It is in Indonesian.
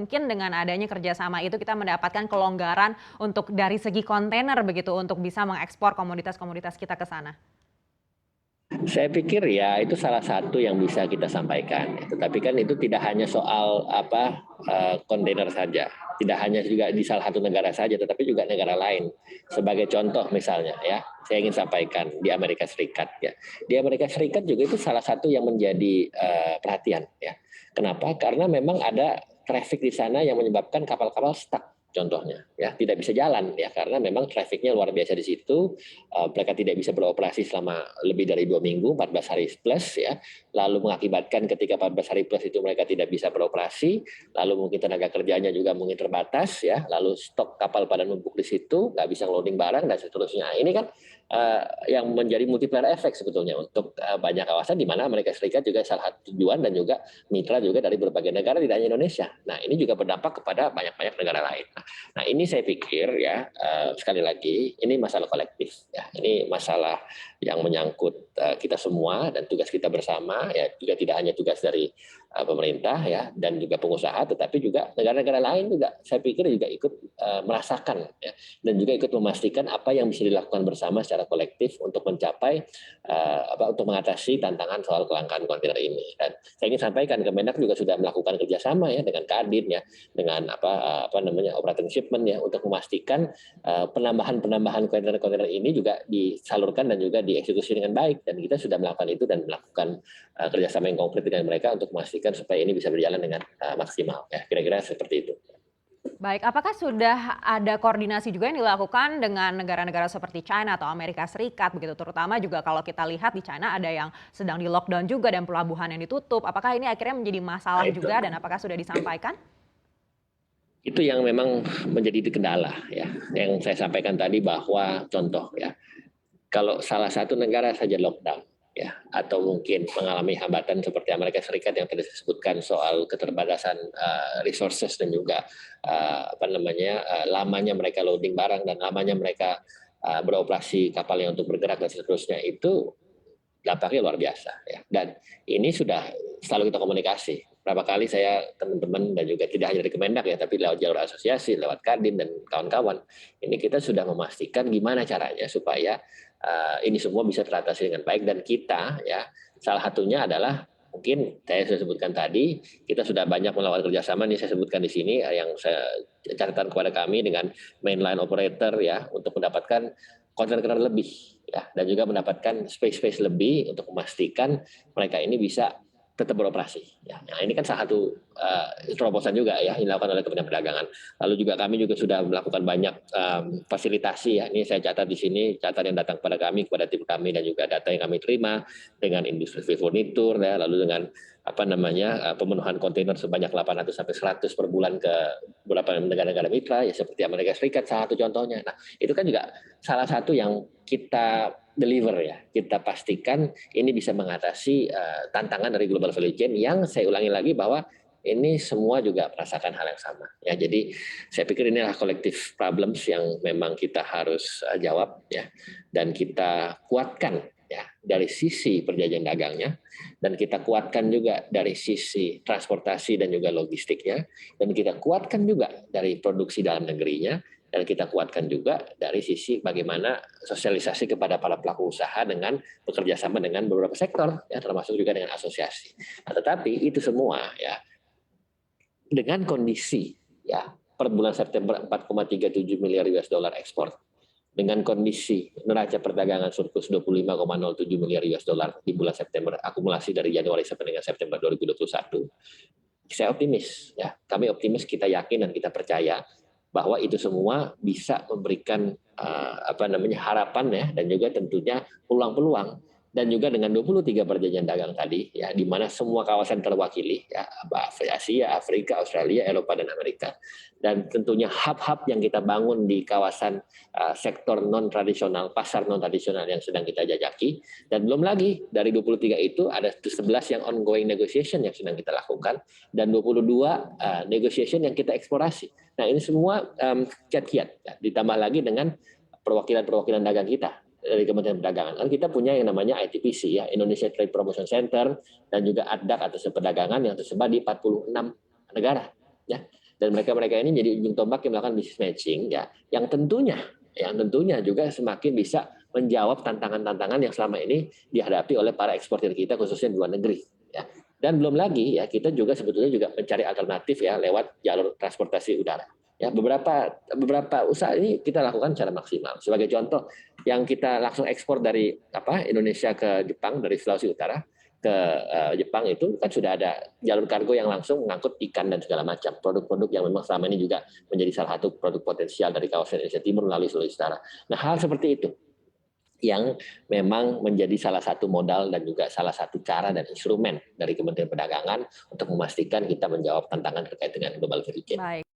mungkin dengan adanya kerjasama itu kita mendapatkan kelonggaran untuk dari segi kontainer begitu untuk bisa mengekspor komoditas-komoditas kita ke sana? Saya pikir ya itu salah satu yang bisa kita sampaikan. Tetapi kan itu tidak hanya soal kontainer saja, tidak hanya juga di salah satu negara saja, tetapi juga negara lain. Sebagai contoh misalnya ya, saya ingin sampaikan di Amerika Serikat ya. Di Amerika Serikat juga itu salah satu yang menjadi perhatian ya. Kenapa? Karena memang ada traffic di sana yang menyebabkan kapal-kapal stuck. Contohnya ya tidak bisa jalan ya karena memang trafficnya luar biasa di situ. Mereka tidak bisa beroperasi selama lebih dari 2 minggu, 14 hari plus ya, lalu mengakibatkan ketika 14 hari plus itu mereka tidak bisa beroperasi, lalu mungkin tenaga kerjanya juga mungkin terbatas ya, lalu stok kapal pada numpuk di situ, nggak bisa loading barang dan seterusnya. Ini kan yang menjadi multiplier efek sebetulnya untuk banyak kawasan di mana Amerika Serikat juga salah satu tujuan dan juga mitra juga dari berbagai negara tidak hanya Indonesia. Nah ini juga berdampak kepada banyak-banyak negara lain. Nah ini saya pikir ya sekali lagi ini masalah kolektif ya, ini masalah yang menyangkut kita semua dan tugas kita bersama ya, juga tidak hanya tugas dari pemerintah ya dan juga pengusaha, tetapi juga negara-negara lain juga saya pikir juga ikut merasakan ya, dan juga ikut memastikan apa yang bisa dilakukan bersama secara kolektif untuk mencapai untuk mengatasi tantangan soal kelangkaan kontainer ini. Dan saya ingin sampaikan Kemenak juga sudah melakukan kerjasama ya dengan Kadin ya, dengan operating shipment ya untuk memastikan penambahan kontainer-kontainer ini juga disalurkan dan juga dieksekusi dengan baik, dan kita sudah melakukan itu dan melakukan kerjasama yang konkret dengan mereka untuk memastikan supaya ini bisa berjalan dengan maksimal ya, kira-kira seperti itu. Baik, apakah sudah ada koordinasi juga yang dilakukan dengan negara-negara seperti China atau Amerika Serikat begitu, terutama juga kalau kita lihat di China ada yang sedang di lockdown juga dan pelabuhan yang ditutup. Apakah ini akhirnya menjadi Nah masalah itu. juga dan apakah sudah disampaikan? Itu yang memang menjadi kendala ya. Yang saya sampaikan tadi bahwa contoh ya, kalau salah satu negara saja lockdown ya, atau mungkin mengalami hambatan seperti Amerika Serikat yang tadi disebutkan soal keterbatasan resources dan juga lamanya mereka loading barang dan lamanya mereka beroperasi kapalnya untuk bergerak dan seterusnya, itu dampaknya luar biasa ya. Dan ini sudah selalu kita komunikasi. Berapa kali saya teman-teman dan juga tidak hanya dari Kemendak ya, tapi lewat jalur asosiasi, lewat Kadin dan kawan-kawan, ini kita sudah memastikan gimana caranya supaya ini semua bisa teratasi dengan baik, dan kita ya salah satunya adalah mungkin saya sudah sebutkan tadi, kita sudah banyak melakukan kerjasama, ini saya sebutkan di sini yang saya catatan kepada kami dengan mainline operator ya untuk mendapatkan kontainer lebih ya, dan juga mendapatkan space lebih untuk memastikan mereka ini bisa tetap beroperasi. Ya. Nah, ini kan salah satu terobosan juga ya yang dilakukan oleh Kementerian Perdagangan. Lalu juga kami juga sudah melakukan banyak fasilitasi ya. Ini saya catat di sini, catatan yang datang kepada kami, kepada tim kami, dan juga data yang kami terima dengan industri furnitur ya, lalu dengan pemenuhan kontainer sebanyak 800 sampai 100 per bulan ke beberapa negara-negara mitra ya seperti Amerika Serikat salah satu contohnya. Nah, itu kan juga salah satu yang kita deliver ya, kita pastikan ini bisa mengatasi tantangan dari global value chain yang saya ulangi lagi bahwa ini semua juga merasakan hal yang sama ya. Jadi saya pikir inilah collective problems yang memang kita harus jawab ya, dan kita kuatkan ya dari sisi perjanjian dagangnya, dan kita kuatkan juga dari sisi transportasi dan juga logistiknya, dan kita kuatkan juga dari produksi dalam negerinya, dan kita kuatkan juga dari sisi bagaimana sosialisasi kepada para pelaku usaha dengan bekerja sama dengan beberapa sektor ya, termasuk juga dengan asosiasi. Nah, tetapi itu semua ya dengan kondisi ya per bulan September 4,37 miliar US dollar ekspor, dengan kondisi neraca perdagangan surplus 25,07 miliar US dollar di bulan September, akumulasi dari Januari sampai dengan September 2021, saya optimis ya, kami optimis, kita yakin dan kita percaya bahwa itu semua bisa memberikan harapan ya, dan juga tentunya peluang-peluang, dan juga dengan 23 perjanjian dagang tadi ya, di mana semua kawasan terwakili ya, Asia, Afrika, Australia, Eropa, dan Amerika, dan tentunya hub-hub yang kita bangun di kawasan sektor non tradisional, pasar non tradisional yang sedang kita jajaki, dan belum lagi dari 23 itu ada 11 yang ongoing negotiation yang sedang kita lakukan, dan 22 negotiation yang kita eksplorasi. Nah ini semua kiat-kiat ya, ditambah lagi dengan perwakilan-perwakilan dagang kita dari Kementerian Perdagangan. Kan kita punya yang namanya ITPC ya, Indonesia Trade Promotion Center, dan juga ADDAC atau Perdagangan yang tersebar di 46 negara ya. Dan mereka-mereka ini jadi ujung tombak yang melakukan business matching ya, yang tentunya juga semakin bisa menjawab tantangan-tantangan yang selama ini dihadapi oleh para eksportir kita khususnya di luar negeri ya. Dan belum lagi ya kita juga sebetulnya juga mencari alternatif ya lewat jalur transportasi udara. Ya, beberapa usaha ini kita lakukan secara maksimal. Sebagai contoh, yang kita langsung ekspor dari Indonesia ke Jepang dari Sulawesi Utara ke Jepang itu kan sudah ada jalur kargo yang langsung mengangkut ikan dan segala macam produk-produk yang memang selama ini juga menjadi salah satu produk potensial dari kawasan Indonesia Timur melalui Sulawesi Utara. Nah, hal seperti itu yang memang menjadi salah satu modal dan juga salah satu cara dan instrumen dari Kementerian Perdagangan untuk memastikan kita menjawab tantangan terkait dengan global value chain. Baik.